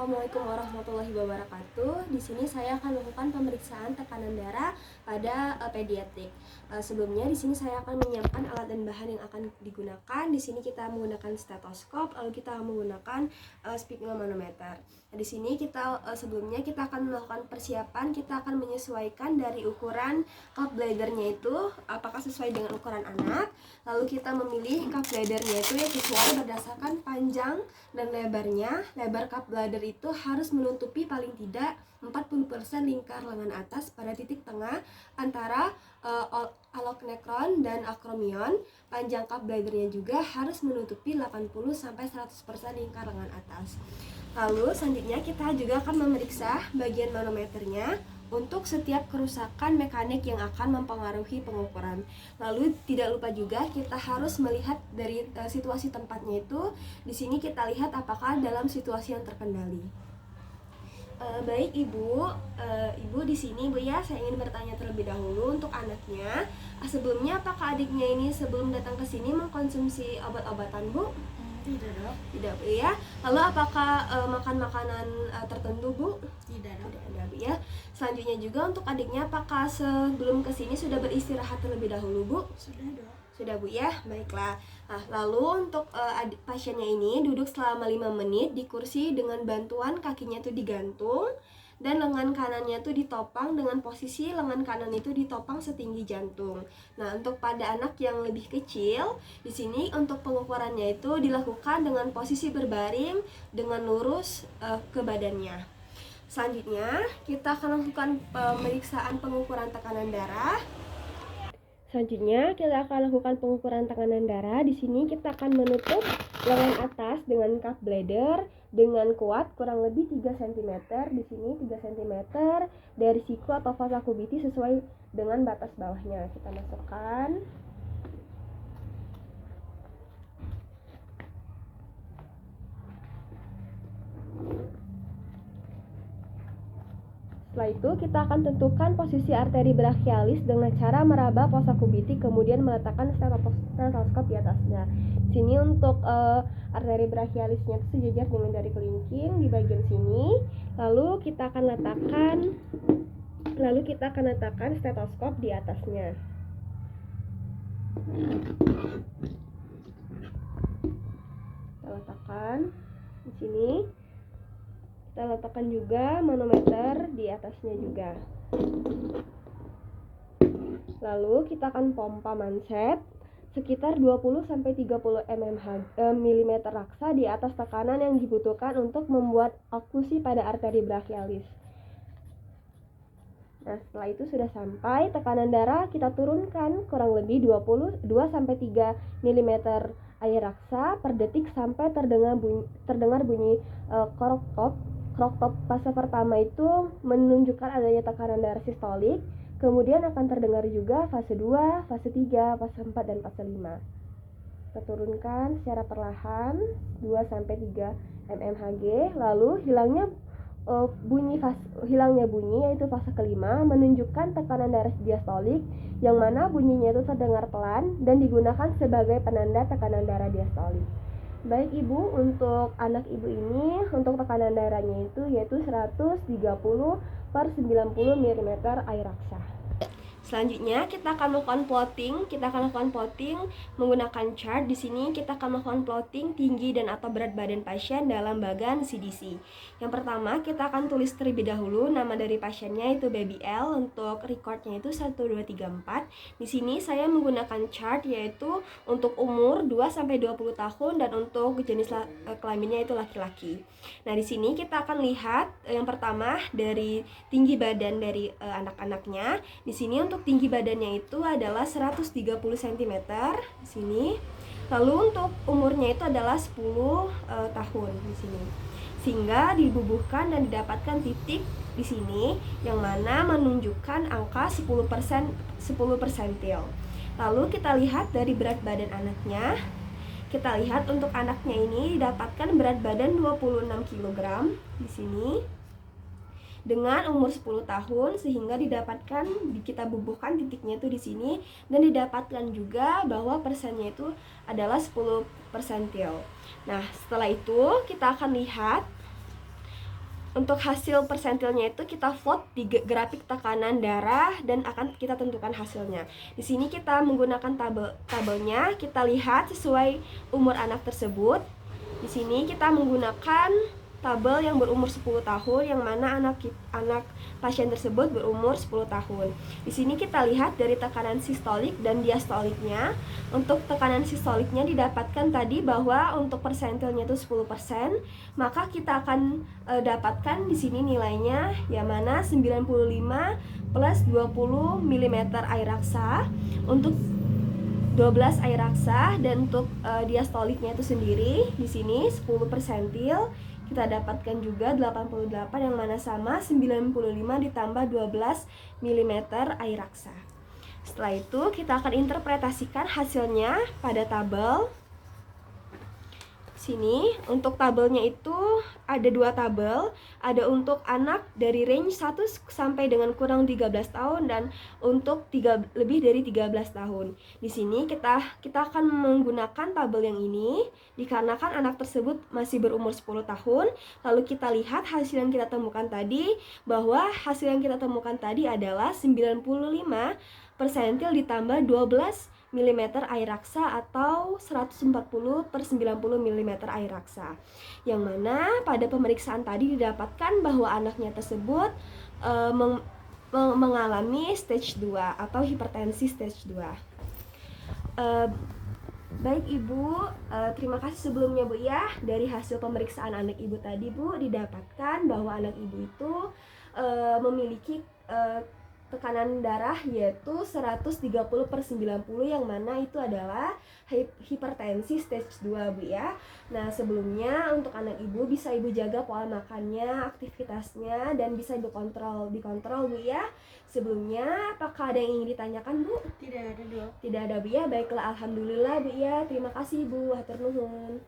Assalamualaikum warahmatullahi wabarakatuh. Di sini saya akan melakukan pemeriksaan tekanan darah pada pediatrik. Sebelumnya di sini saya akan menyiapkan alat dan bahan yang akan digunakan. Di sini kita menggunakan stetoskop, lalu kita menggunakan sphygmomanometer. Nah, di sini sebelumnya kita akan melakukan persiapan. Kita akan menyesuaikan dari ukuran cup bladdernya itu apakah sesuai dengan ukuran anak. Lalu kita memilih cup bladdernya itu yang sesuai berdasarkan panjang dan lebarnya. Lebar cup bladder itu harus menutupi paling tidak 40% lingkar lengan atas pada titik tengah antara allogenekron dan akromion. Panjang cup bladdernya juga harus menutupi 80-100% lingkar lengan atas. Lalu selanjutnya kita juga akan memeriksa bagian manometernya untuk setiap kerusakan mekanik yang akan mempengaruhi pengukuran. Lalu tidak lupa juga kita harus melihat dari situasi tempatnya itu. Di sini kita lihat apakah dalam situasi yang terkendali. Baik Ibu, Ibu di sini Bu ya, saya ingin bertanya terlebih dahulu untuk anaknya. Sebelumnya apakah adiknya ini sebelum datang ke sini mengkonsumsi obat-obatan Bu? Tidak dok. Tidak Bu ya. Lalu apakah makan makanan tertentu Bu? Tidak dok. Tidak ada Bu ya. Selanjutnya juga untuk adiknya apakah sebelum ke sini sudah beristirahat terlebih dahulu Bu? Sudah dok. Sudah Bu ya, baiklah. Nah, lalu untuk pasiennya ini duduk selama 5 menit di kursi dengan bantuan kakinya itu digantung dan lengan kanannya itu ditopang dengan posisi lengan kanan itu ditopang setinggi jantung. Nah, untuk pada anak yang lebih kecil, di sini untuk pengukurannya itu dilakukan dengan posisi berbaring dengan lurus ke badannya. Selanjutnya, kita akan lakukan pemeriksaan pengukuran tekanan darah. Selanjutnya kita akan lakukan pengukuran tekanan darah. Di sini kita akan menutup lengan atas dengan cup bladder dengan kuat kurang lebih 3 cm. Di sini 3 cm dari siku atau vasa kubiti sesuai dengan batas bawahnya. Kita masukkan. Setelah itu kita akan tentukan posisi arteri brachialis dengan cara meraba fossa kubiti kemudian meletakkan stetoskop di atasnya. Sini untuk arteri brachialisnya itu sejajar dengan jari kelingking di bagian sini. Lalu kita akan letakkan stetoskop di atasnya. Kita letakkan di sini. Kita letakkan juga manometer di atasnya juga. Lalu kita akan pompa manset sekitar 20-30 mm raksa di atas tekanan yang dibutuhkan untuk membuat oklusi pada arteri brachialis. Nah, setelah itu sudah sampai, tekanan darah kita turunkan kurang lebih 2-3 mm air raksa per detik sampai terdengar bunyi krok top. Krok top fase pertama itu menunjukkan adanya tekanan darah sistolik, kemudian akan terdengar juga fase 2, fase 3, fase 4, dan fase 5. Kita turunkan secara perlahan 2-3 mmHg, lalu hilangnya bunyi yaitu fase kelima menunjukkan tekanan darah diastolik yang mana bunyinya itu terdengar pelan dan digunakan sebagai penanda tekanan darah diastolik. Baik Ibu, untuk anak Ibu ini untuk tekanan darahnya itu yaitu 130/90 mm air raksa. Selanjutnya kita akan melakukan plotting. Menggunakan chart. Di sini kita akan melakukan plotting tinggi dan atau berat badan pasien dalam bagan CDC. Yang pertama kita akan tulis terlebih dahulu nama dari pasiennya itu baby L. Untuk recordnya itu 1, 2, 3, 4. Di sini saya menggunakan chart yaitu untuk umur 2-20 tahun dan untuk jenis kelaminnya itu laki-laki. Nah, di sini kita akan lihat yang pertama dari tinggi badan dari anak-anaknya. Di sini untuk tinggi badannya itu adalah 130 cm di sini. Lalu untuk umurnya itu adalah 10 tahun di sini. Sehingga dibubuhkan dan didapatkan titik di sini yang mana menunjukkan angka 10 persentil. Lalu kita lihat dari berat badan anaknya. Kita lihat untuk anaknya ini didapatkan berat badan 26 kg di sini dengan umur 10 tahun sehingga kita bubuhkan titiknya itu di sini dan didapatkan juga bahwa persennya itu adalah 10 persentil. Nah, setelah itu kita akan lihat Untuk hasil persentilnya itu kita vote di grafik tekanan darah dan akan kita tentukan hasilnya. Di sini kita menggunakan tabelnya, kita lihat sesuai umur anak tersebut. Di sini kita menggunakan tabel yang berumur 10 tahun, yang mana anak pasien tersebut berumur 10 tahun. Di sini kita lihat dari tekanan sistolik dan diastoliknya. Untuk tekanan sistoliknya didapatkan tadi bahwa untuk persentilnya itu 10%, maka kita akan dapatkan di sini nilainya yang mana 95 plus 20 mm air raksa untuk 12 air raksa, dan untuk diastoliknya itu sendiri di sini 10 persentil kita dapatkan juga 88, yang mana sama 95 ditambah 12 mm air raksa. Setelah itu kita akan interpretasikan hasilnya pada tabel. Sini untuk tabelnya itu ada dua tabel, ada untuk anak dari range 1 sampai dengan kurang 13 tahun dan untuk lebih dari 13 tahun. Di sini kita akan menggunakan tabel yang ini dikarenakan anak tersebut masih berumur 10 tahun. Lalu kita lihat hasil yang kita temukan tadi, bahwa hasil yang kita temukan tadi adalah 95 persentil ditambah 12 mm air raksa atau 140 per 90 mm air raksa, yang mana pada pemeriksaan tadi didapatkan bahwa anaknya tersebut mengalami stage 2 atau hipertensi stage 2. Baik Ibu, terima kasih sebelumnya Bu ya. Dari hasil pemeriksaan anak Ibu tadi Bu, didapatkan bahwa anak Ibu itu memiliki tekanan darah yaitu 130 per 90, yang mana itu adalah hipertensi stage 2 Bu ya. Nah sebelumnya untuk anak Ibu bisa Ibu jaga pola makannya, aktivitasnya, dan bisa dikontrol Bu ya. Sebelumnya apakah ada yang ingin ditanyakan Bu? Tidak ada Dok. Tidak ada Bu ya, baiklah alhamdulillah Bu ya. Terima kasih Bu, hatur nuhun.